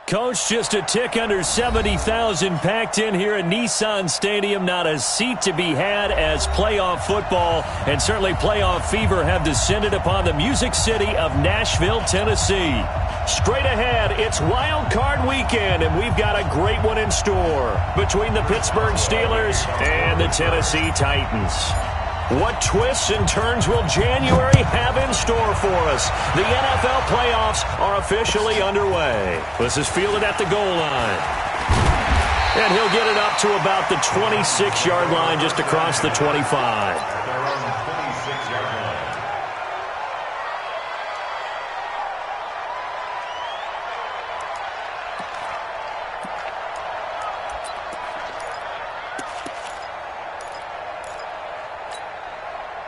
Coach, just a tick under 70,000 packed in here at Nissan Stadium. Not a seat to be had as playoff football and certainly playoff fever have descended upon the Music City of Nashville, Tennessee. Straight ahead, it's Wild Card Weekend, and we've got a great one in store between the Pittsburgh Steelers and the Tennessee Titans. What twists and turns will January have in store for us? The NFL playoffs are officially underway. This is fielded at the goal line. And he'll get it up to about the 26-yard line, just across the 25.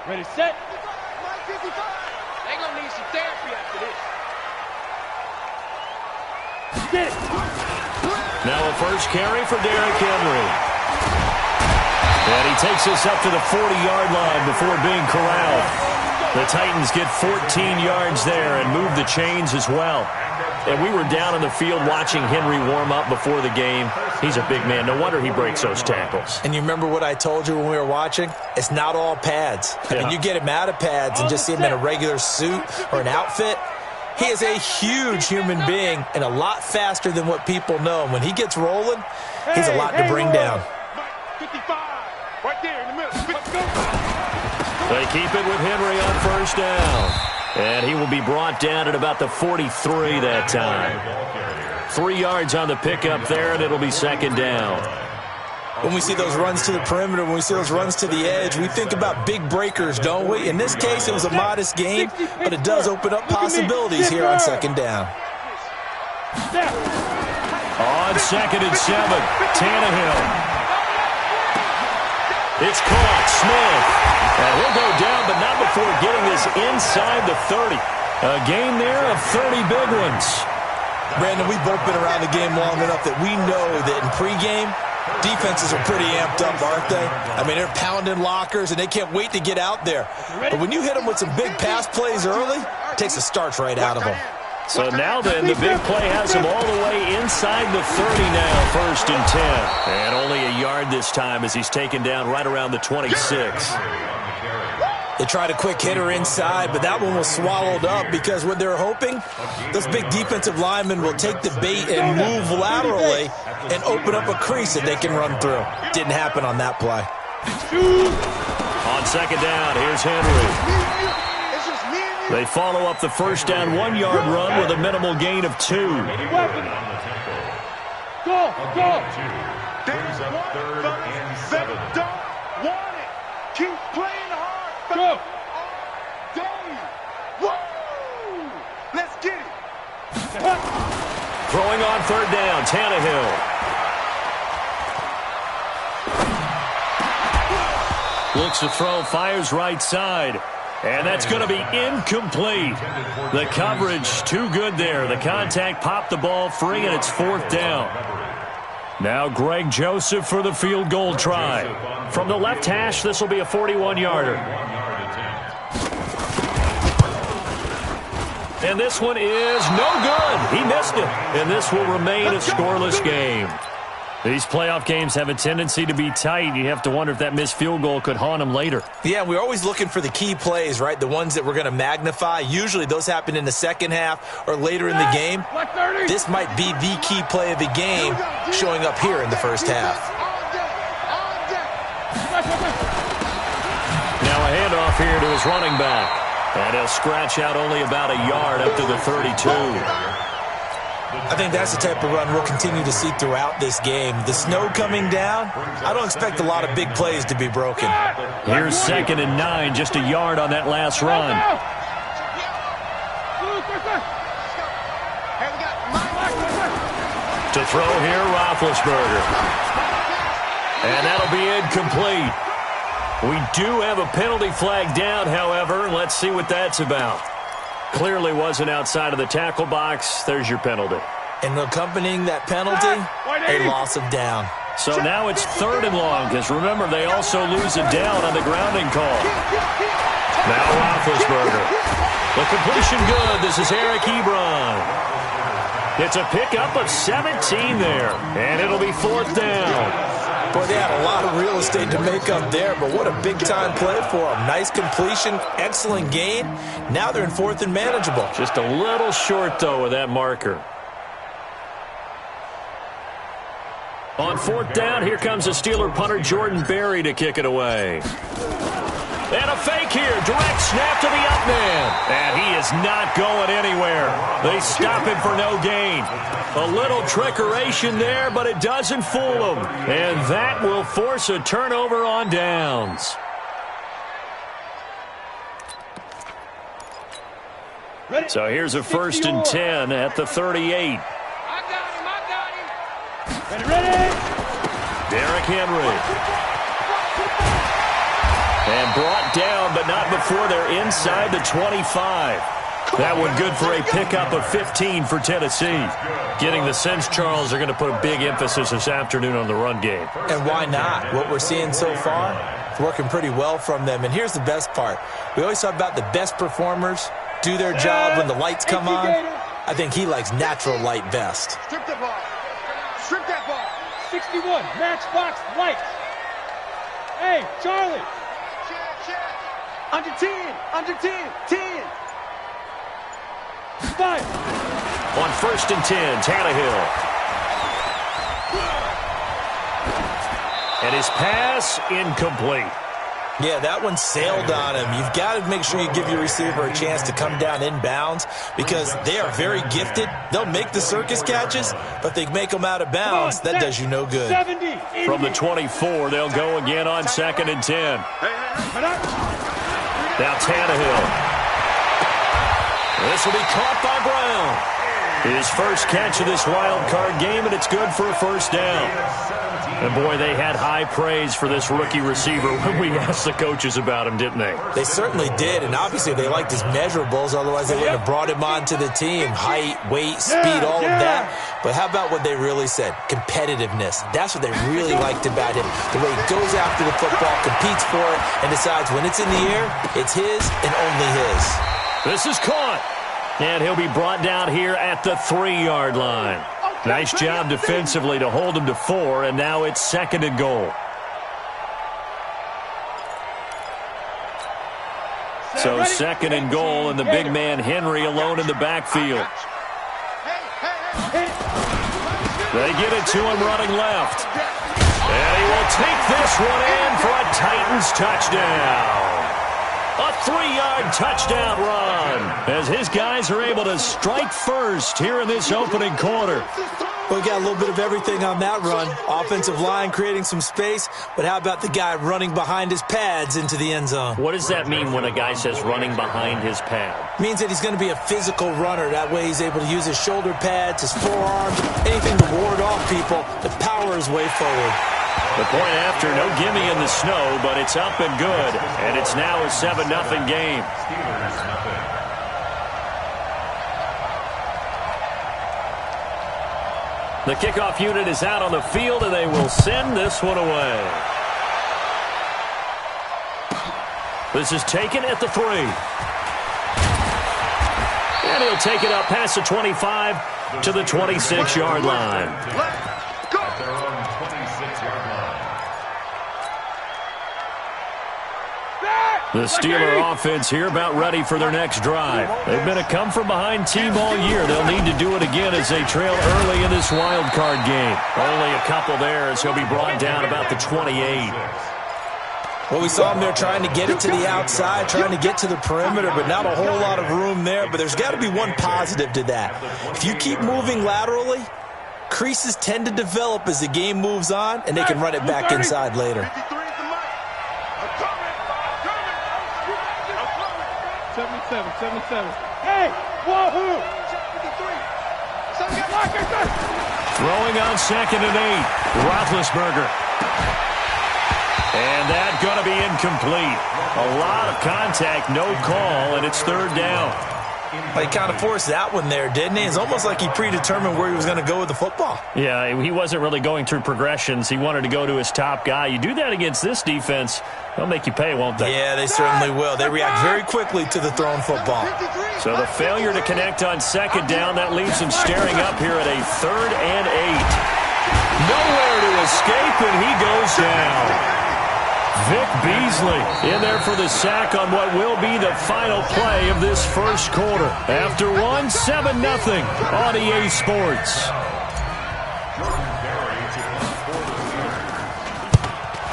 Ready, set. They're going to need some therapy after this. Get it. Now a first carry for Derrick Henry. And he takes us up to the 40-yard line before being corralled. The Titans get 14 yards there and move the chains as well. And we were down on the field watching Henry warm up before the game. He's a big man. No wonder he breaks those tackles. And you remember what I told you when we were watching? It's not all pads. I mean, you get him out of pads and just see him in a regular suit or an outfit. He is a huge human being and a lot faster than what people know. And when he gets rolling, he's a lot to bring down. 55, right there in the middle. They keep it with Henry on first down. And he will be brought down at about the 43 that time. 3 yards on the pickup there, and it'll be second down. When we see those runs to the perimeter, when we see those runs to the edge, we think about big breakers, don't we? In this case, it was a modest gain, but it does open up possibilities here on second down. On 2nd and 7, Tannehill. It's caught, Smith. And he'll go down, but not before getting this inside the 30. A gain there of 30 big ones. Brandon, we've both been around the game long enough that we know that in pregame, defenses are pretty amped up, aren't they? I mean, they're pounding lockers, and they can't wait to get out there. But when you hit them with some big pass plays early, it takes the starch right out of them. So now then, the big play has him all the way inside the 30 now, 1st and 10. And only a yard this time as he's taken down right around the 26. They tried a quick hitter inside, but that one was swallowed up because what they're hoping, those big defensive linemen will take the bait and move laterally and open up a crease that they can run through. Didn't happen on that play. On second down, here's Henry. They follow up the first down 1-yard run with a minimal gain of 2. Go, go. There's a 3rd and 7. Don't want it. Keep playing hard. Go. Woo! Let's get it. Throwing on 3rd down, Tannehill. Looks to throw, fires right side. And that's going to be incomplete. The coverage too good there. The contact popped the ball free, and it's 4th down. Now Greg Joseph for the field goal try. From the left hash, this will be a 41-yarder. And this one is no good. He missed it. And this will remain a scoreless game. These playoff games have a tendency to be tight. You have to wonder if that missed field goal could haunt them later. Yeah, we're always looking for the key plays, right? The ones that we're going to magnify. Usually those happen in the second half or later in the game. This might be the key play of the game showing up here in the first half. Now a handoff here to his running back. And he'll scratch out only about a yard up to the 32. I think that's the type of run we'll continue to see throughout this game. The snow coming down, I don't expect a lot of big plays to be broken. Here's 2nd and 9, just a yard on that last run. To throw here, Roethlisberger. And that'll be incomplete. We do have a penalty flag down, however. Let's see what that's about. Clearly wasn't outside of the tackle box. There's your penalty. And accompanying that penalty, a loss of down. So now it's 3rd and long, because remember, they also lose a down on the grounding call. Now Roethlisberger. The completion good. This is Eric Ebron. It's a pickup of 17 there, and it'll be 4th down. Boy, they had a lot of real estate to make up there, but what a big-time play for them. Nice completion, excellent gain. Now they're in 4th and manageable. Just a little short, though, of that marker. On 4th down, here comes the Steeler punter Jordan Berry to kick it away. And a fake here. Direct snap to the up man. And he is not going anywhere. They stop him for no gain. A little trickeration there, but it doesn't fool him. And that will force a turnover on downs. So here's a 1st and 10 at the 38. Ready. Derrick Henry. And brought down, but not before they're inside the 25. That one good for a pickup of 15 for Tennessee. Getting the sense, Charles, they're going to put a big emphasis this afternoon on the run game. And why not? What we're seeing so far, it's working pretty well from them. And here's the best part. We always talk about the best performers do their job when the lights come on. I think he likes natural light best. Strip that ball. Strip that ball. 61, matchbox lights. Hey, Charlie. Under 10, under 10, 10. 5. On 1st and 10, Tannehill. And his pass incomplete. Yeah, that one sailed on him. You've got to make sure you give your receiver a chance to come down inbounds because they are very gifted. They'll make the circus catches, but they make them out of bounds. That does you no good. 70, from the 24, they'll go again on 2nd and 10. Now Tannehill. This will be caught by Brown. His first catch of this wild card game, and it's good for a 1st down. And, boy, they had high praise for this rookie receiver when we asked the coaches about him, didn't they? They certainly did, and obviously they liked his measurables. Otherwise, they wouldn't have brought him onto the team. Height, weight, speed, all of that. But how about what they really said? Competitiveness. That's what they really liked about him. The way he goes after the football, competes for it, and decides when it's in the air, it's his and only his. This is caught. And he'll be brought down here at the 3-yard line. Nice job defensively to hold him to 4, and now it's 2nd and goal. So 2nd and goal, and the big man Henry alone in the backfield. They get it to him running left. And he will take this one in for a Titans touchdown. A 3-yard touchdown run as his guys are able to strike first here in this opening quarter. We got a little bit of everything on that run. Offensive line creating some space, but how about the guy running behind his pads into the end zone? What does that mean when a guy says running behind his pad? Means that he's going to be a physical runner. That way he's able to use his shoulder pads, his forearms, anything to ward off people. The power is way forward. The point after, no gimme in the snow, but it's up and good. And it's now a 7-0 game. The kickoff unit is out on the field, and they will send this one away. This is taken at the 3. And he'll take it up past the 25 to the 26-yard line. The Steeler offense here about ready for their next drive. They've been a come-from-behind team all year. They'll need to do it again as they trail early in this wild card game. Only a couple there as he'll be brought down about the 28. Well, we saw him there trying to get it to the outside, trying to get to the perimeter, but not a whole lot of room there. But there's got to be one positive to that. If you keep moving laterally, creases tend to develop as the game moves on, and they can run it back inside later. 77. Hey, wahoo! Throwing on 2nd and 8. Roethlisberger. And that's going to be incomplete. A lot of contact, no call, and it's 3rd down. Well, he kind of forced that one there, didn't he? It's almost like he predetermined where he was going to go with the football. Yeah, he wasn't really going through progressions. He wanted to go to his top guy. You do that against this defense, they'll make you pay, won't they? Yeah, they certainly will. They react very quickly to the thrown football. So the failure to connect on second down, that leaves him staring up here at a 3rd and 8. Nowhere to escape, and he goes down. Vic Beasley in there for the sack on what will be the final play of this first quarter. After 7-0 on EA Sports.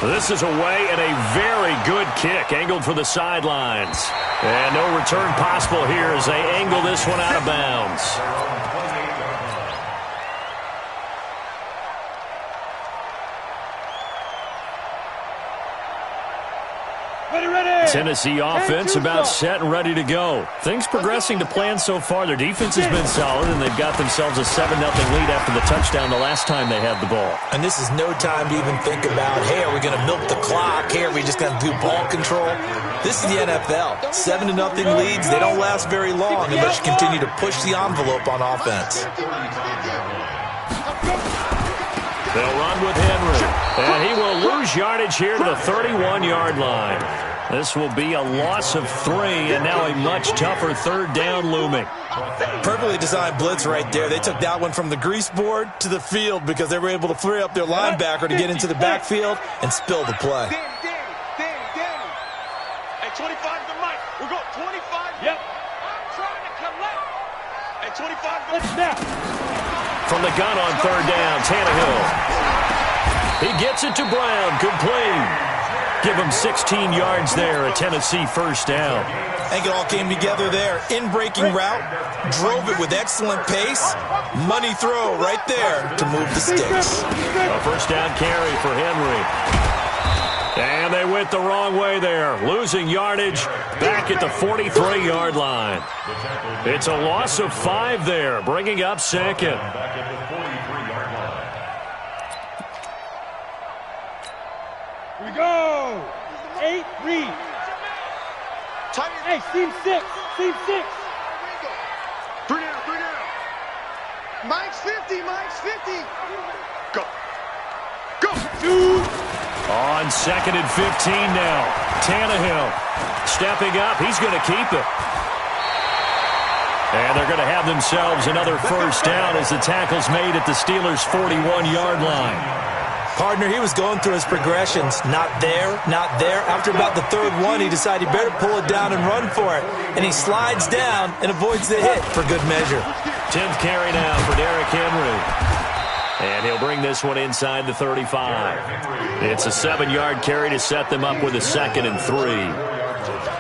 This is away and a very good kick, angled for the sidelines. And no return possible here as they angle this one out of bounds. Tennessee offense about set and ready to go. Things progressing to plan so far. Their defense has been solid, and they've got themselves a 7-0 lead after the touchdown the last time they had the ball. And this is no time to even think about, hey, are we going to milk the clock? Hey, are we just going to do ball control? This is the NFL. 7-0 leads, they don't last very long unless you continue to push the envelope on offense. They'll run with Henry, and he will lose yardage here to the 31-yard line. This will be a loss of 3, and now a much tougher 3rd down looming. Perfectly designed blitz right there. They took that one from the grease board to the field because they were able to free up their linebacker to get into the backfield and spill the play. Danny. Hey, 25 to Mike. We're going 25. Yep. I'm trying to collect. Hey, 25 to Let's snap. From the gun on 3rd down, Tannehill. He gets it to Brown, complete. Give him 16 yards there, a Tennessee 1st down. I think it all came together there. In-breaking route, drove it with excellent pace. Money throw right there to move the sticks. A 1st down carry for Henry. And they went the wrong way there, losing yardage back at the 43-yard line. It's a loss of 5 there, bringing up 2nd. Here we go. 8 read. Hey, seam 6. Seam 6. 3 down. Mike's 50. Go. 2. On 2nd and 15 now. Tannehill stepping up. He's going to keep it. And they're going to have themselves another 1st down as the tackle's made at the Steelers' 41-yard line. Partner, he was going through his progressions. Not there. After about the 3rd one, he decided he better pull it down and run for it. And he slides down and avoids the hit for good measure. 10th carry now for Derrick Henry. And he'll bring this one inside the 35. It's a 7-yard carry to set them up with a 2nd and 3.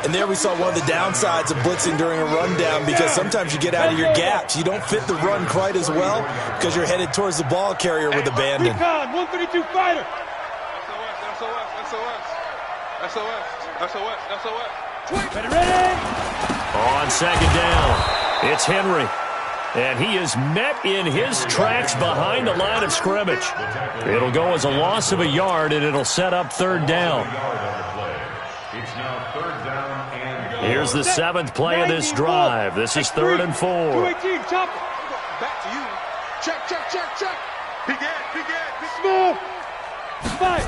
And there we saw one of the downsides of blitzing during a rundown because sometimes you get out of your gaps. You don't fit the run quite as well because you're headed towards the ball carrier with abandon. Recon, 132 fighter. SOS. Ready. On 2nd down, it's Henry. And he is met in his tracks behind the line of scrimmage. It'll go as a loss of a yard, and it'll set up 3rd down. Here's the 7th play of this drive. This is 3rd and 4. 218, chop. Back to you. Check. Begin. Small. 5.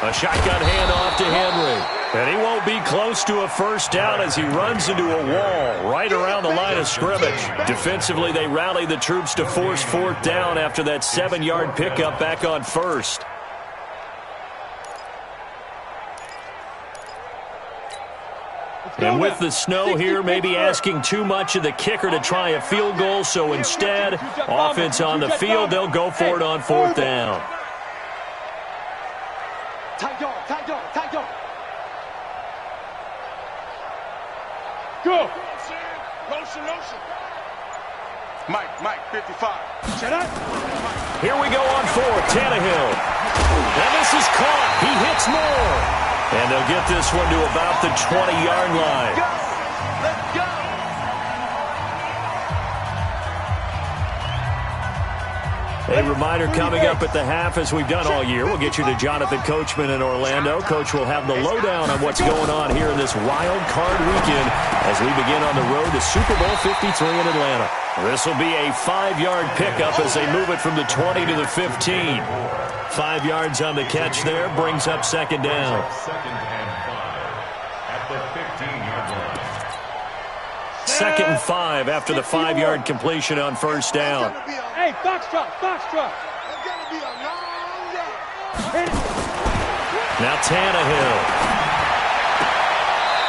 A shotgun handoff to Henry. And he won't be close to a 1st down as he runs into a wall right around the line of scrimmage. Defensively, they rally the troops to force 4th down after that 7-yard pickup back on 1st. And with the snow here, maybe asking too much of the kicker to try a field goal. So instead, offense on the field, they'll go for it on 4th down. Tight dog. Go. Lotion. Mike, 55. Shut up. Here we go on 4th, Tannehill. And this is caught. He hits more. And they'll get this one to about the 20-yard line. Let's go. A reminder coming up at the half, as we've done all year. We'll get you to Jonathan Coachman in Orlando. Coach will have the lowdown on what's going on here in this wild card weekend as we begin on the road to Super Bowl 53 in Atlanta. This will be a 5-yard pickup as they move it from the 20 to the 15. 5 yards on the catch there brings up second down. Second and 5 at the 15-yard line. Second and 5 after the 5-yard completion on first down. Hey, box truck, box truck. It's going to be a long run. Hit it. Now Tannehill.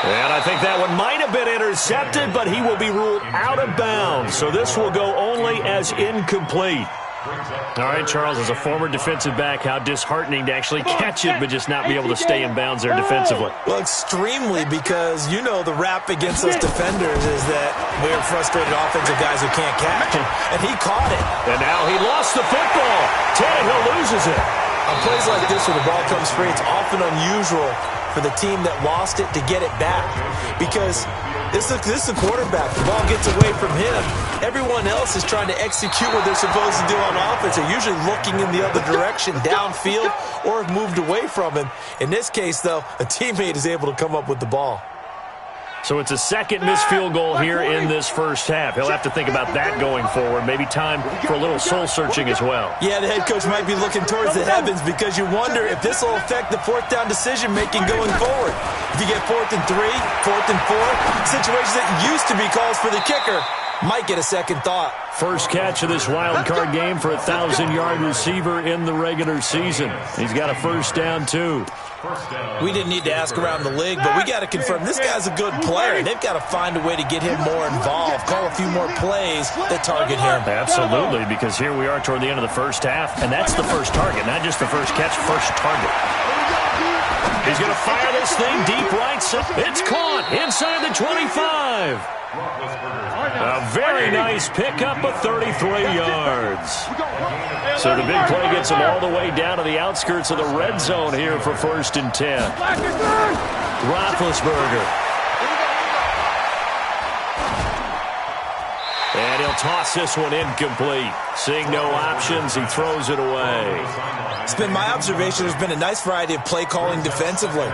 And I think that one might have been intercepted, but he will be ruled out of bounds. So this will go only as incomplete. All right, Charles, as a former defensive back, how disheartening to actually catch it, but just not be able to stay in bounds there defensively. Well, extremely, because you know the rap against us defenders is that we're frustrated offensive guys who can't catch, and he caught it. And now he lost the football. Tannehill loses it. On plays like this where the ball comes free, it's often unusual for the team that lost it to get it back, because this is the quarterback. The ball gets away from him. Everyone else is trying to execute what they're supposed to do on offense. They're usually looking in the other direction, downfield, or have moved away from him. In this case, though, a teammate is able to come up with the ball. So it's a second missed field goal here in this first half. He'll have to think about that going forward. Maybe time for a little soul-searching as well. Yeah, the head coach might be looking towards the heavens because you wonder if this will affect the fourth down decision-making going forward. If you get 4th and 3, 4th and 4, situations that used to be calls for the kicker might get a second thought. First catch of this wild card game for a 1,000-yard receiver in the regular season. He's got a first down, too. We didn't need to ask around the league, but we got to confirm this guy's a good player. They've got to find a way to get him more involved, call a few more plays that target him. Absolutely, because here we are toward the end of the first half, and that's the first target, not just the first catch, first target. He's going to fire this thing deep right. It's caught inside the 25. A very nice pickup of 33 yards. So the big play gets him all the way down to the outskirts of the red zone here for 1st and 10. Roethlisberger. And he'll toss this one incomplete. Seeing no options, he throws it away. It's been my observation there's been a nice variety of play calling defensively.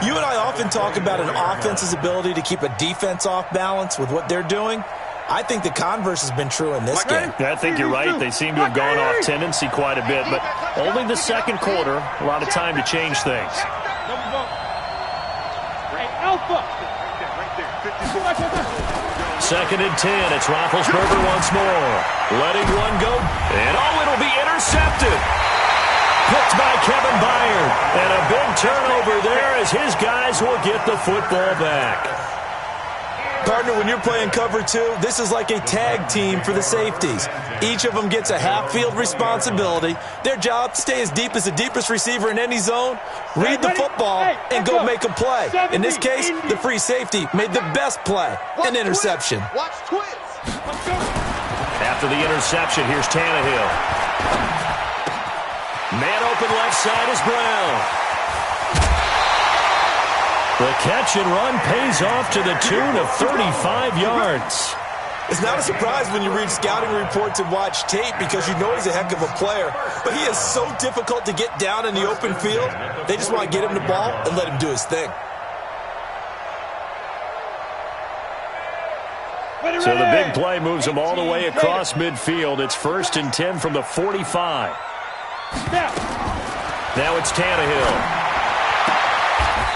You and I often talk about an offense's ability to keep a defense off balance with what they're doing. I think the converse has been true in this game. Yeah, I think you're right. They seem to have gone off tendency quite a bit, but only the second quarter, a lot of time to change things. Hey, Alpha. 2nd and 10. It's Roethlisberger once more. Letting one go. And, it'll be intercepted. Picked by Kevin Byard. And a big turnover there as his guys will get the football back. Partner, when you're playing cover 2, this is like a tag team for the safeties. Each of them gets a half-field responsibility. Their job, stay as deep as the deepest receiver in any zone, read the football, and go make a play. In this case, the free safety made the best play, an interception. Watch twist. After the interception, here's Tannehill. Man open left side is Brown. The catch and run pays off to the tune of 35 yards. It's not a surprise when you read scouting reports and watch tape because you know he's a heck of a player. But he is so difficult to get down in the open field. They just want to get him the ball and let him do his thing. So the big play moves him all the way across midfield. It's 1st and 10 from the 45. Now it's Tannehill.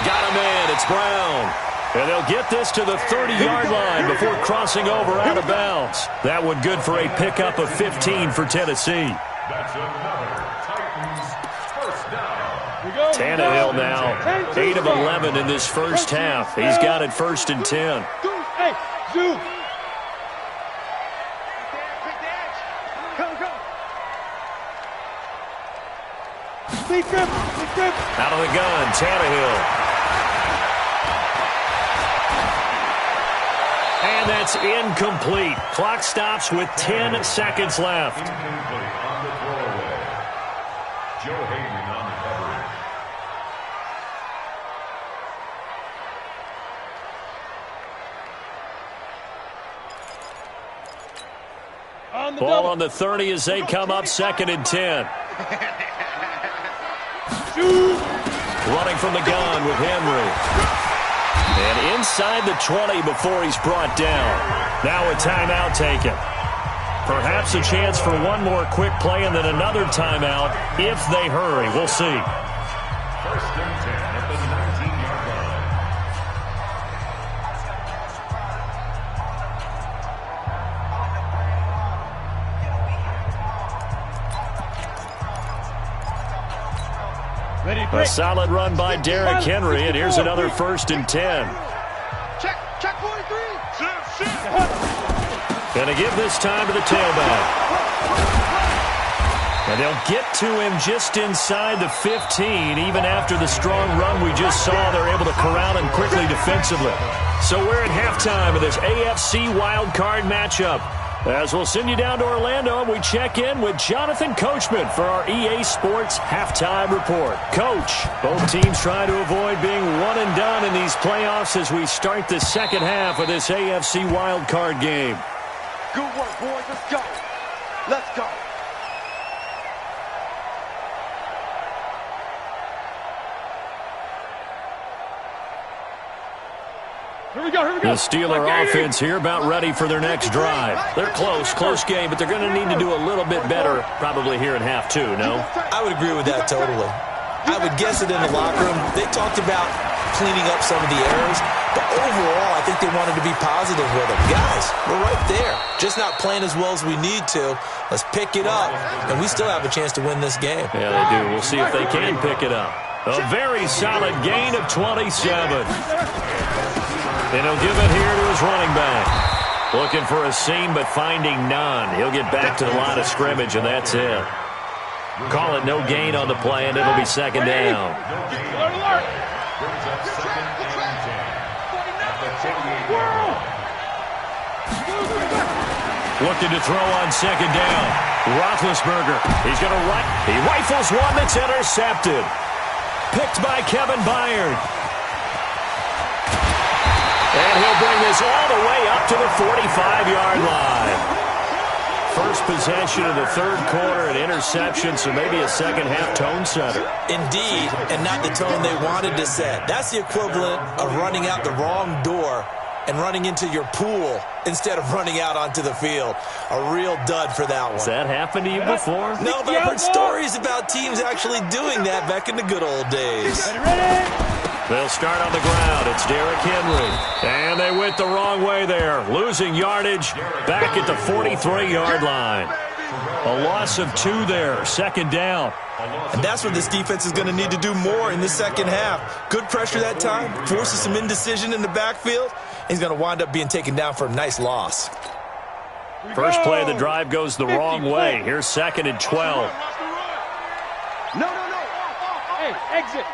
Got him in. It's Brown. And they'll get this to the 30-yard line before crossing over out of bounds. That one good for a pickup of 15 for Tennessee. That's another Titans first down. Tannehill now 8 of 11 in this first half. He's got it 1st and 10. Hey, Zoo. Out of the gun, Tannehill. And that's incomplete. Clock stops with 10 seconds left. Incomplete on the throwaway. Joe Hayden on the coverage. Run the Ball double. on the 30 as they come up 2nd and 10. Running from the gun with Henry. And inside the 20 before he's brought down. Now a timeout taken. Perhaps a chance for one more quick play and then another timeout if they hurry. We'll see. 1st and 10 at the 19-yard line. Ready, A break. solid run by Derrick Henry, and here's another 1st and 10. Check 43. Shift. Going to give this time to the tailback. And they'll get to him just inside the 15. Even after the strong run we just saw, they're able to corral him quickly defensively. So we're at halftime of this AFC Wild Card matchup. As we'll send you down to Orlando, we check in with Jonathan Coachman for our EA Sports Halftime Report. Coach, both teams try to avoid being one and done in these playoffs as we start the second half of this AFC Wild Card game. Good work, boys. Let's go. Let's go. Here we go. The Steeler offense here about ready for their next drive. They're close game, but they're going to need to do a little bit better probably here in half two, no? I would agree with that totally. I would guess it in the locker room. They talked about cleaning up some of the errors, but overall, I think they wanted to be positive with them. Guys, we're right there. Just not playing as well as we need to. Let's pick it up, and we still have a chance to win this game. Yeah, they do. We'll see if they can pick it up. A very solid gain of 27. And he'll give it here to his running back. Looking for a seam, but finding none. He'll get back to the line of scrimmage, and that's it. Call it no gain on the play, and it'll be 2nd down. Alert. Brings up 2nd and 10 at the 48-yard line. Looking to throw on 2nd down. Roethlisberger. He's going to he rifles one that's intercepted. Picked by Kevin Byard. And he'll bring this all the way up to the 45-yard line. First possession of the 3rd quarter, an interception, so maybe a second-half tone setter. Indeed, and not the tone they wanted to set. That's the equivalent of running out the wrong door and running into your pool instead of running out onto the field. A real dud for that one. Has that happened to you before? No, but I've heard stories about teams actually doing that back in the good old days. Ready. They'll start on the ground. It's Derrick Henry. And they went the wrong way there. Losing yardage back at the 43-yard line. A loss of 2 there. 2nd down. And that's what this defense is going to need to do more in the second half. Good pressure that time. Forces some indecision in the backfield. He's going to wind up being taken down for a nice loss. First play of the drive goes the wrong way. Here's 2nd and 12. No. Hey, exit.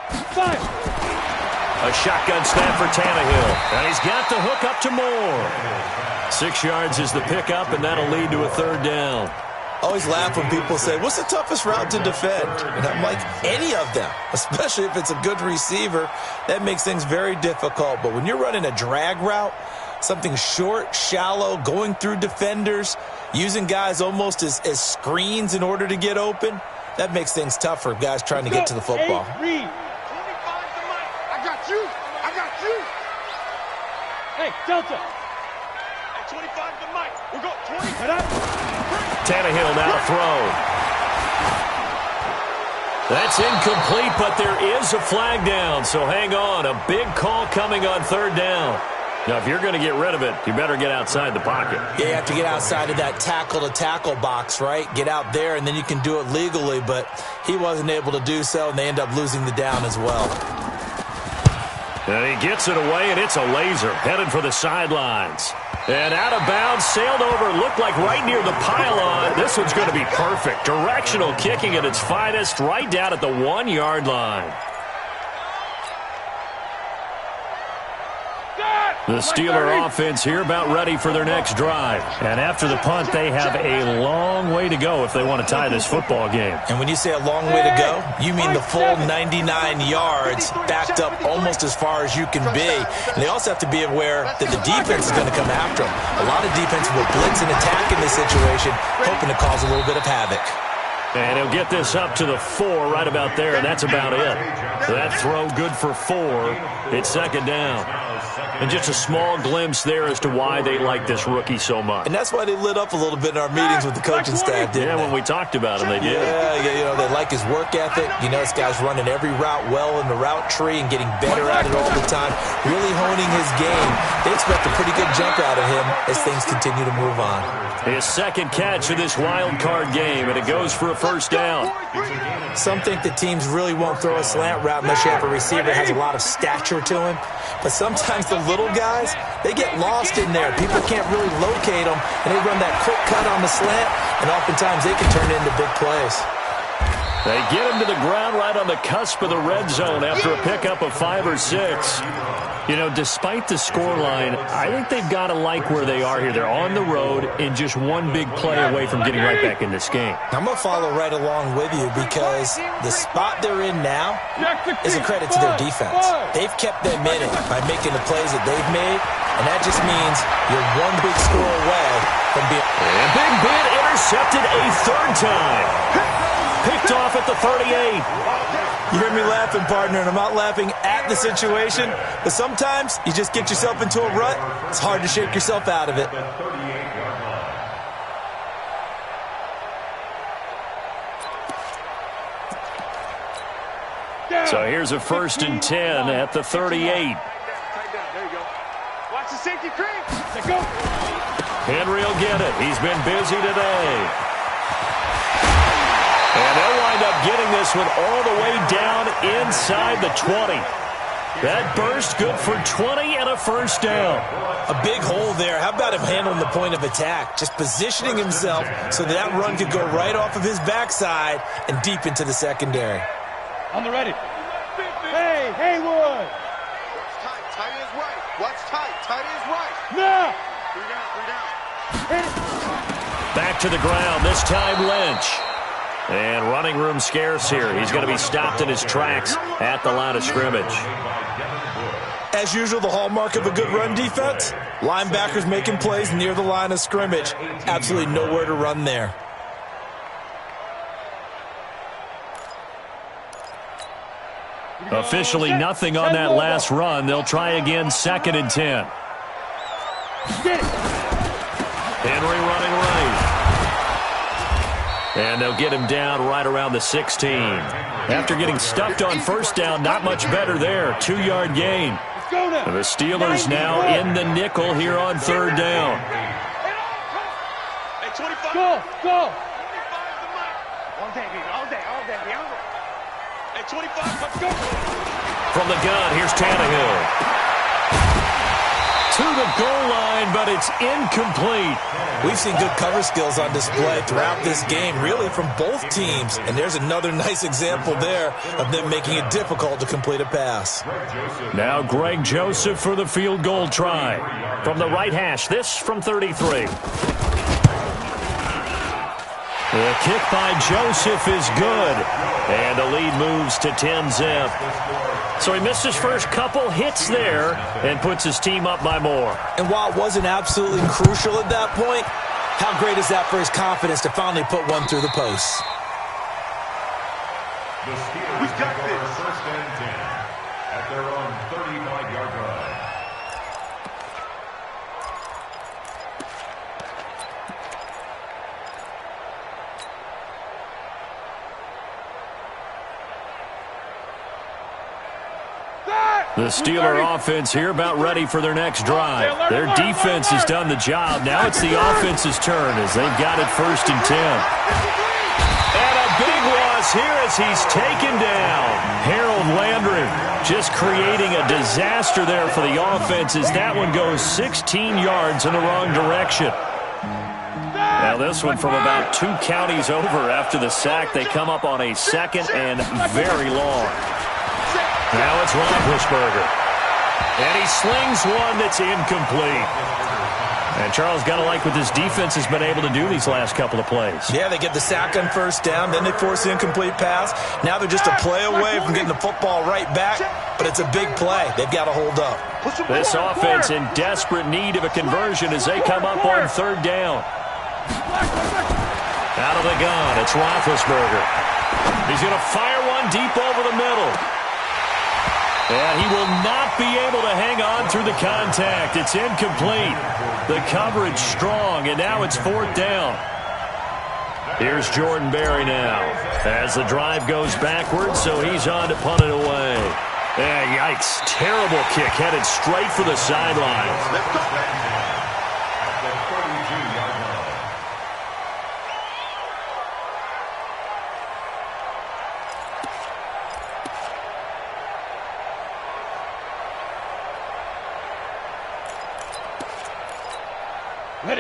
5. A shotgun snap for Tannehill. And he's got the hook up to Moore. 6 yards is the pickup, and that'll lead to a 3rd down. Always laugh when people say, what's the toughest route to defend? And I'm like, any of them, especially if it's a good receiver. That makes things very difficult. But when you're running a drag route, something short, shallow, going through defenders, using guys almost as screens in order to get open, that makes things tough for guys trying to get to the football. 25 to Mike. I got you. Hey, Delta. Hey, 25 to Mike. We'll go 20. Head up. Tannehill now to throw. That's incomplete, but there is a flag down, so hang on. A big call coming on 3rd down. Now, if you're going to get rid of it, you better get outside the pocket. Yeah, you have to get outside of that tackle-to-tackle box, right? Get out there, and then you can do it legally, but he wasn't able to do so, and they end up losing the down as well. And he gets it away, and it's a laser headed for the sidelines. And out of bounds, sailed over, looked like right near the pylon. This one's going to be perfect. Directional kicking at its finest, right down at the 1-yard line. The Steeler offense here about ready for their next drive. And after the punt, they have a long way to go if they want to tie this football game. And when you say a long way to go, you mean the full 99 yards backed up almost as far as you can be. And they also have to be aware that the defense is going to come after them. A lot of defense will blitz and attack in this situation, hoping to cause a little bit of havoc. And he'll get this up to the 4 right about there, and that's about it. So that throw good for 4. It's second down. And just a small glimpse there as to why they like this rookie so much. And that's why they lit up a little bit in our meetings with the coaching staff, didn't they? When we talked about him, they did. Yeah, they like his work ethic. This guy's running every route well in the route tree and getting better at it all the time, really honing his game. They expect a pretty good jump out of him as things continue to move on. His second catch of this wild card game, and it goes for a first down. Some think that teams really won't throw a slant route unless you have a receiver that has a lot of stature to him. But sometimes the little guys, they get lost in there. People can't really locate them, and they run that quick cut on the slant, and oftentimes they can turn it into big plays. They get him to the ground right on the cusp of the red zone after a pickup of 5 or 6. Despite the scoreline, I think they've got to like where they are here. They're on the road and just one big play away from getting right back in this game. I'm going to follow right along with you because the spot they're in now is a credit to their defense. They've kept them in it by making the plays that they've made, and that just means you're one big score away from being... And Big Ben intercepted a third time. Picked off at the 38. You hear me laughing, partner, and I'm not laughing at the situation, but sometimes you just get yourself into a rut. It's hard to shake yourself out of it. So here's a 1st and 10 at the 38. There you go. Watch the safety creep. Let's go. Henry will get it. He's been busy today. And they'll wind up getting this one all the way down inside the 20. That burst good for 20 and a first down. A big hole there. How about him handling the point of attack? Just positioning himself so that run could go right off of his backside and deep into the secondary. On the ready. Hey, Haywood. Watch tight. Tight is right. Watch tight. Tight is right. No. 3 down. Hit it. Back to the ground, this time Lynch. And running room scarce here. He's going to be stopped in his tracks at the line of scrimmage. As usual, the hallmark of a good run defense, linebackers making plays near the line of scrimmage. Absolutely nowhere to run there. Officially nothing on that last run. They'll try again, 2nd and 10. Get it. Henry running right. And they'll get him down right around the 16. After getting stuffed on first down, not much better there. 2-yard gain. Let's go now. The Steelers now in the nickel here on 3rd down. Hey, 25. Go. 25 the mic. All day, baby. All day. Hey, 25. Let's go. From the gun, here's Tannehill. To the goal line, but it's incomplete. We've seen good cover skills on display throughout this game, really from both teams. And there's another nice example there of them making it difficult to complete a pass. Now Greg Joseph for the field goal try. From the right hash, this from 33. The kick by Joseph is good. And the lead moves to 10-zip. So he missed his first couple hits there and puts his team up by more. And while it wasn't absolutely crucial at that point, how great is that for his confidence to finally put one through the post? The Steelers got this. 1st and 10 at their own 35-yard line. The Steeler offense here about ready for their next drive. Their defense has done the job. Now it's the offense's turn as they've got it 1st and 10. And a big loss here as he's taken down. Harold Landry just creating a disaster there for the offense as that one goes 16 yards in the wrong direction. Now this one from about 2 counties over after the sack. They come up on a 2nd and very long. Now it's Roethlisberger. And he slings one that's incomplete. And Charles, got to like what this defense has been able to do these last couple of plays. Yeah, they get the sack on first down, then they force the incomplete pass. Now they're just a play away from getting the football right back, but it's a big play. They've got to hold up. This offense in desperate need of a conversion as they come up on third down. Out of the gun, it's Roethlisberger. He's going to fire one deep over the middle. And he will not be able to hang on through the contact. It's incomplete. The coverage strong, and now it's fourth down. Here's Jordan Berry now as the drive goes backwards, so he's on to punt it away. Yikes. Terrible kick headed straight for the sideline.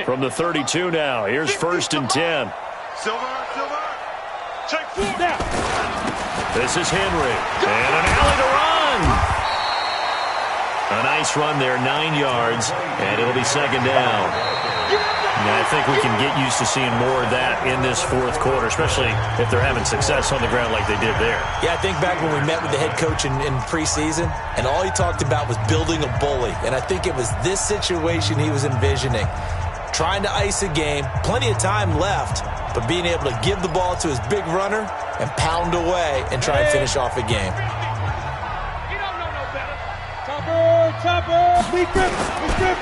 From the 32 now, here's first and 10. Silver, take 4 now. This is Henry, and an alley to run. A nice run there, 9 yards, and it'll be second down. And I think we can get used to seeing more of that in this fourth quarter, especially if they're having success on the ground like they did there. Yeah, I think back when we met with the head coach in preseason, and all he talked about was building a bully. And I think it was this situation he was envisioning. Trying to ice a game, plenty of time left, but being able to give the ball to his big runner and pound away and try and finish off a game. You don't know no better. Topper. Lee Griffin.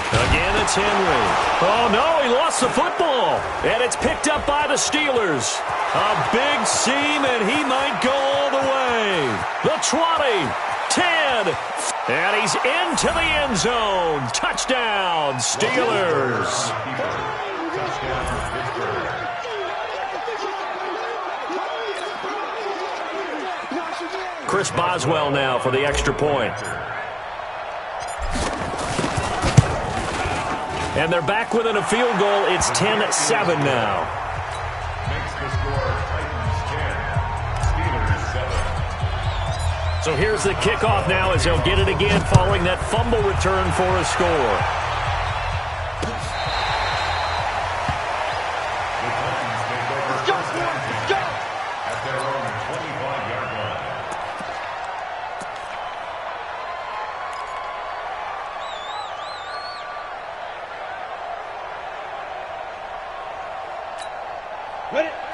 Again, it's Henry. Oh, no, he lost the football. And it's picked up by the Steelers. A big seam, and he might go all the way. The 20, 10, and he's into the end zone. Touchdown, Steelers. Chris Boswell now for the extra point. And they're back within a field goal. It's 10-7 now. Makes the score Titans 10, Steelers 7. So here's the kickoff now as they'll get it again following that fumble return for a score. The Titans take over first and 10 at their own 25-yard line.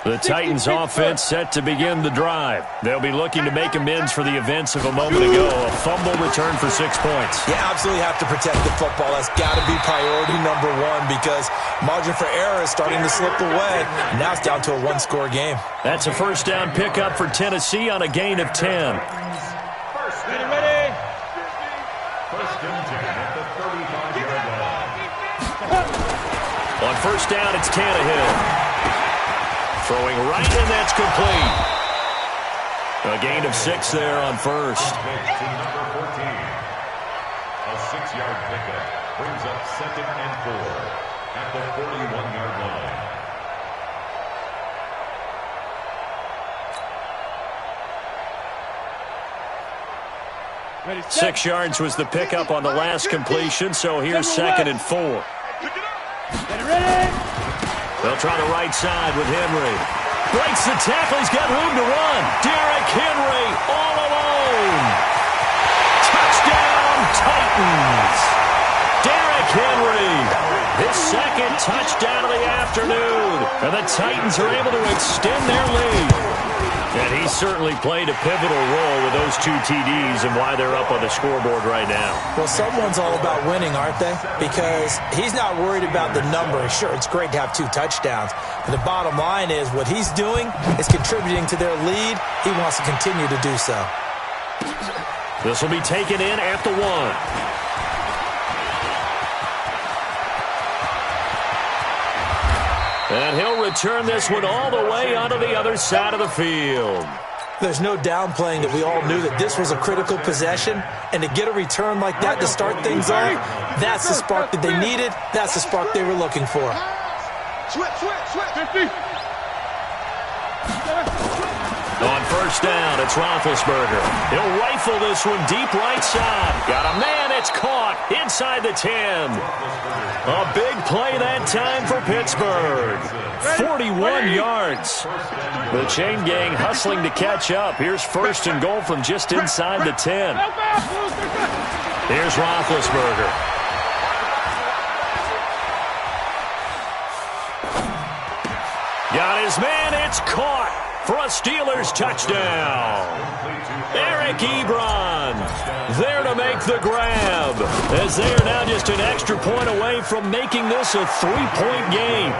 The Titans offense set to begin the drive. They'll be looking to make amends for the events of a moment ago. A fumble return for 6 points. You absolutely have to protect the football. That's got to be priority number one because margin for error is starting to slip away. Now it's down to a one-score game. That's a first down pickup for Tennessee on a gain of 10. Ready. First and 10 at the 35-yard line. On first down, it's Tannehill. Throwing right, and that's complete. A gain of 6 there on first. To number 14. A 6-yard pickup brings up second and 4 at the 41-yard line. Ready. 6 yards was the pickup on the last completion, so here's second and 4. Ready. They'll try the right side with Henry. Breaks the tackle. He's got room to run. Derrick Henry all alone. Touchdown, Titans. Derrick Henry. His second touchdown of the afternoon. And the Titans are able to extend their lead. And he certainly played a pivotal role with those 2 TDs and why they're up on the scoreboard right now. Well, someone's all about winning, aren't they? Because he's not worried about the number. Sure, it's great to have 2 touchdowns. But the bottom line is what he's doing is contributing to their lead. He wants to continue to do so. This will be taken in at the 1. And he'll return this one all the way onto the other side of the field. There's no downplaying that we all knew that this was a critical possession, and to get a return like that to start things off, that's the spark that they needed. That's the spark they were looking for. Switch. 50. On first down. It's Roethlisberger. He'll rifle this one deep right side. Got a man. It's caught inside the 10. A big play that time for Pittsburgh. 41 yards. The chain gang hustling to catch up. Here's first and goal from just inside the 10. Here's Roethlisberger. Got his man. It's caught for a Steelers touchdown. Eric Ebron there to make the grab, as they are now just an extra point away from making this a 3-point game.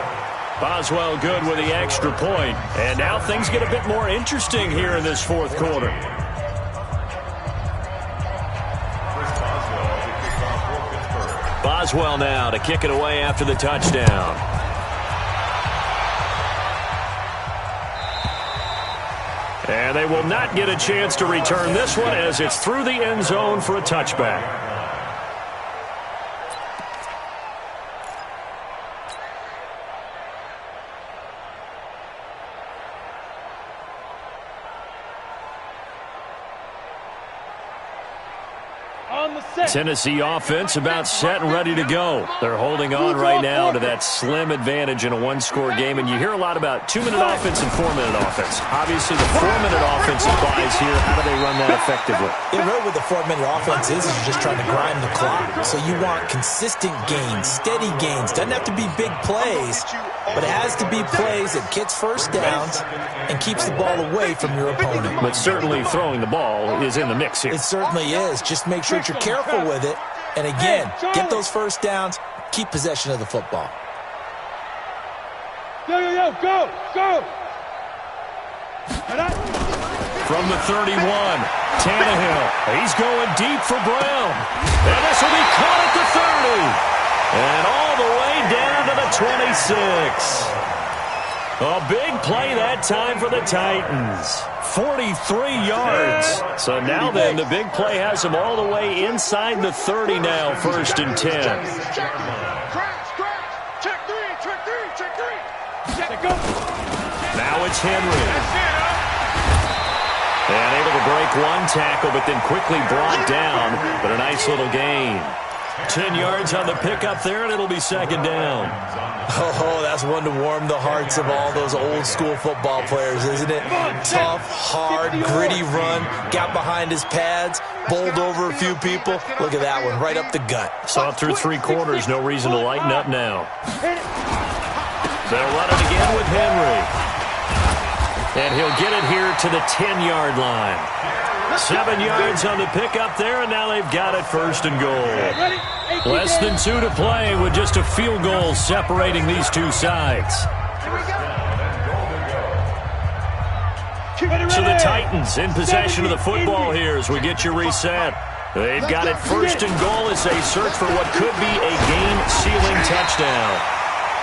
Boswell good with the extra point, and now things get a bit more interesting here in this fourth quarter. Boswell now to kick it away after the touchdown. And they will not get a chance to return this one as it's through the end zone for a touchback. Tennessee offense about set and ready to go. They're holding on right now to that slim advantage in a one-score game, and you hear a lot about 2-minute offense and 4-minute offense. Obviously, the 4-minute offense applies here. How do they run that effectively? Yeah, really what the 4-minute offense is you're just trying to grind the clock. So you want consistent gains, steady gains. Doesn't have to be big plays, but it has to be plays that gets first downs and keeps the ball away from your opponent. But certainly throwing the ball is in the mix here. It certainly is. Just make sure that you're careful with it. And again, get those first downs, keep possession of the football. Yo, yo, yo, go, go! From the 31, Tannehill. He's going deep for Brown. And this will be caught at the 30. And all the way down to the 26. A big play that time for the Titans. 43 yards. So now then, the big play has them all the way inside the 30 now, first and 10. Now it's Henry. And able to break one tackle, but then quickly brought down. But a nice little gain. 10 yards on the pickup there, and it'll be second down. Oh, that's one to warm the hearts of all those old-school football players, isn't it? Tough, hard, gritty run, got behind his pads, bowled over a few people. Look at that one, right up the gut. Saw it through 3 quarters, no reason to lighten up now. They'll run it again with Henry. And he'll get it here to the 10-yard line. 7 yards on the pickup there, and now they've got it first and goal. Less than 2 to play with just a field goal separating these two sides. So the Titans in possession of the football here as we get you reset. They've got it first and goal as they search for what could be a game-sealing touchdown.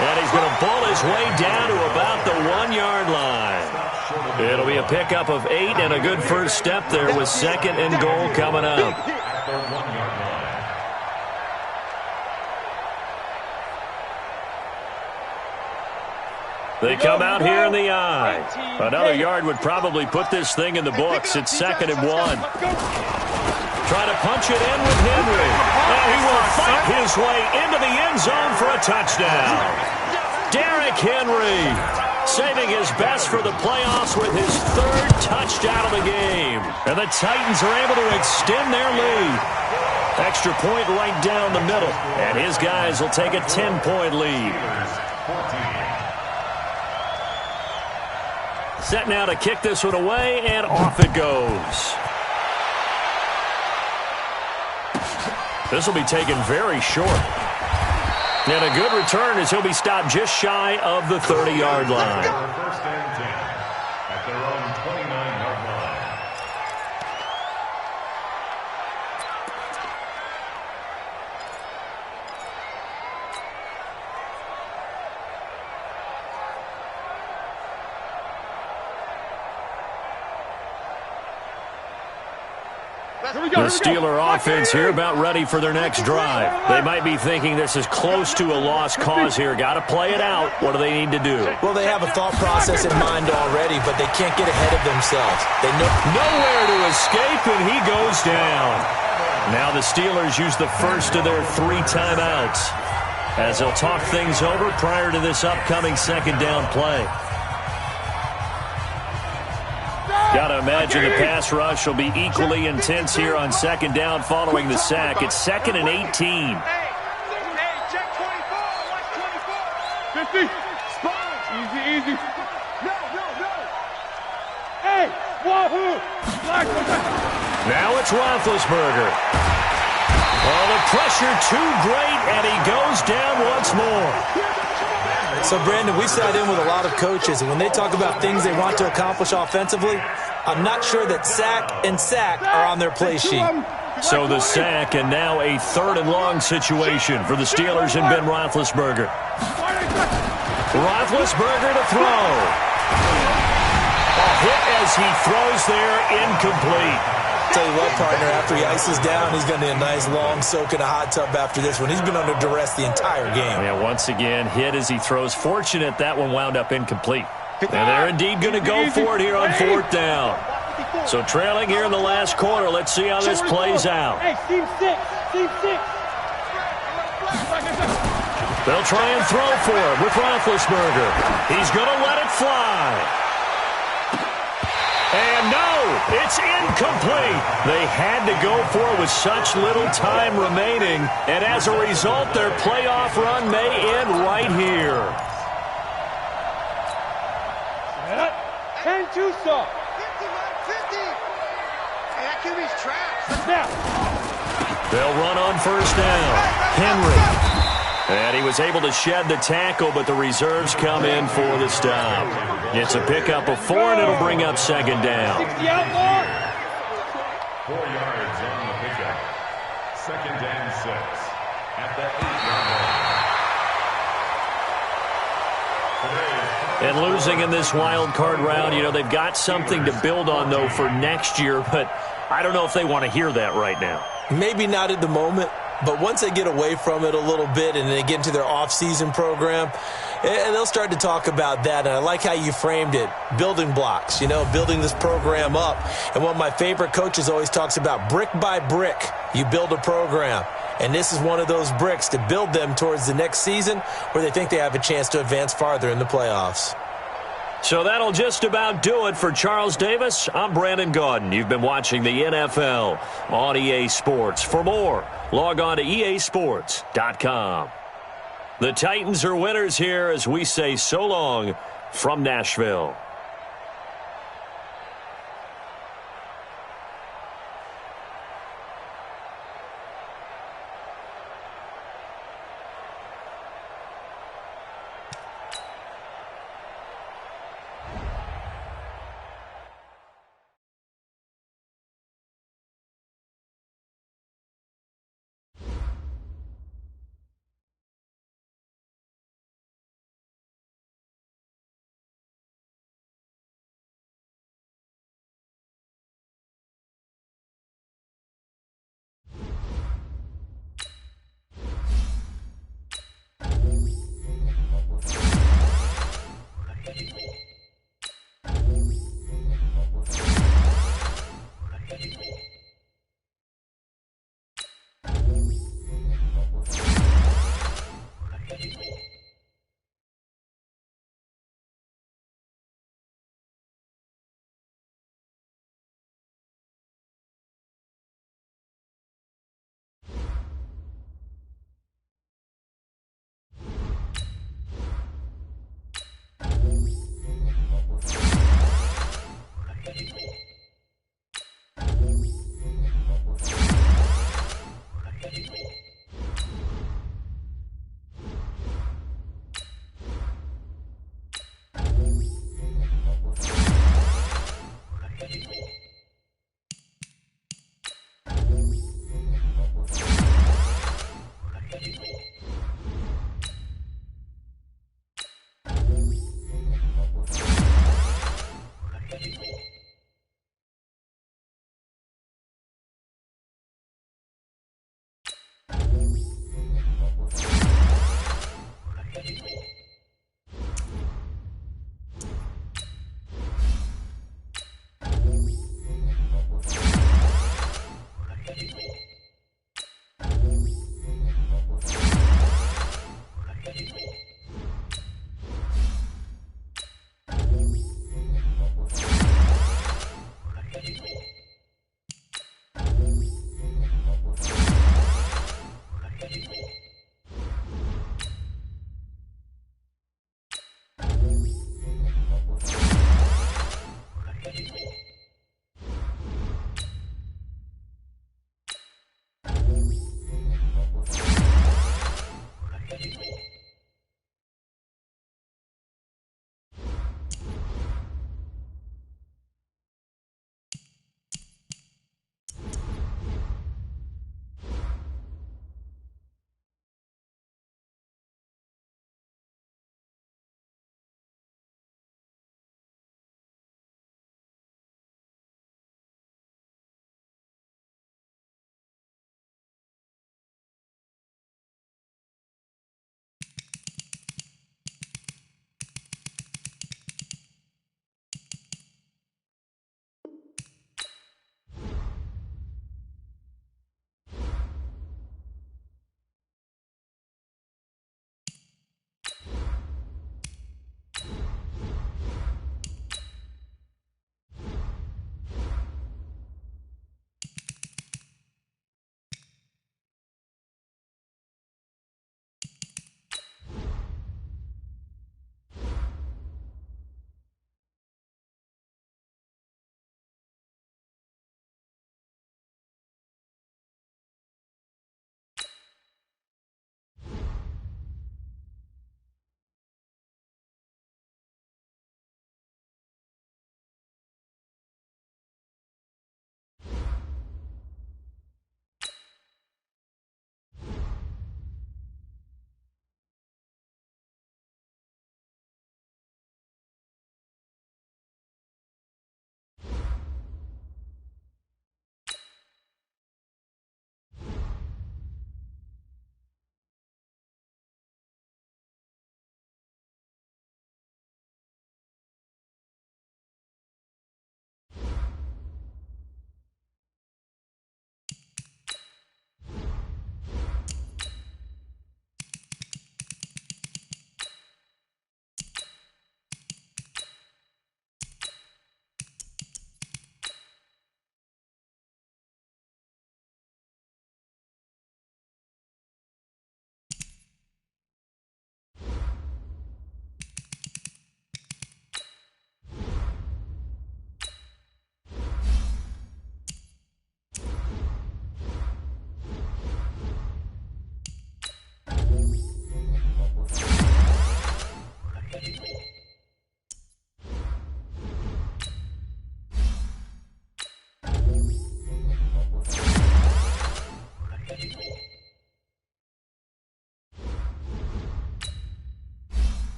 And he's going to ball his way down to about the 1-yard line. It'll be a pickup of 8 and a good first step there with second and goal coming up. They come out here in the eye. Another yard would probably put this thing in the books. It's second and 1. Trying to punch it in with Henry. And he will fight his way into the end zone for a touchdown. Derrick Henry saving his best for the playoffs with his 3rd touchdown of the game. And the Titans are able to extend their lead. Extra point right down the middle. And his guys will take a 10-point lead. Set now to kick this one away, and off it goes. This will be taken very short. And a good return as he'll be stopped just shy of the 30-yard line. First and 10 at their own 29-yard line. The Steeler offense here about ready for their next drive. They might be thinking this is close to a lost cause here. Got to play it out. What do they need to do? Well, they have a thought process in mind already, but they can't get ahead of themselves. They know nowhere to escape, and he goes down. Now the Steelers use the first of their 3 timeouts as they'll talk things over prior to this upcoming second down play. Got to imagine the pass rush will be equally intense here on second down following the sack. It's 2nd and 18. Hey, check 24. Watch 24. 50. Easy. No. Hey, wahoo. Now it's Roethlisberger. Oh, the pressure too great, and he goes down once more. So, Brandon, we've sat in with a lot of coaches, and when they talk about things they want to accomplish offensively, I'm not sure that sack are on their play sheet. So the sack, and now a 3rd and long situation for the Steelers and Ben Roethlisberger. Roethlisberger to throw. A hit as he throws there, incomplete. Tell you what, partner, after he ices down, he's going to need a nice long soak in a hot tub after this one. He's been under duress the entire game. Yeah, once again, hit as he throws. Fortunate that one wound up incomplete. And they're indeed going to go for it here on 4th down. So trailing here in the last quarter. Let's see how this plays out. Hey, team 6. They'll try and throw for it with Roethlisberger. He's going to let it fly. And no, it's incomplete. They had to go for it with such little time remaining. And as a result, their playoff run may end right here. 10-2 stop. 50. Hey, that QB's trash. Now. They'll run on 1st down. Henry. And he was able to shed the tackle, but the reserves come in for the stop. It's a pickup of 4, and it'll bring up 2nd down. 60 outlaw. 4 yards on the pickup. 2nd and 6 at the 8-yard line. And losing in this wild card round, you know, they've got something to build on, though, for next year, but I don't know if they want to hear that right now. Maybe not at the moment, but once they get away from it a little bit and they get into their off-season program, and they'll start to talk about that. And I like how you framed it, building blocks, you know, building this program up. And one of my favorite coaches always talks about brick by brick, you build a program. And this is one of those bricks to build them towards the next season where they think they have a chance to advance farther in the playoffs. So that'll just about do it for Charles Davis. I'm Brandon Gaudin. You've been watching the NFL on EA Sports. For more, log on to easports.com. The Titans are winners here as we say so long from Nashville.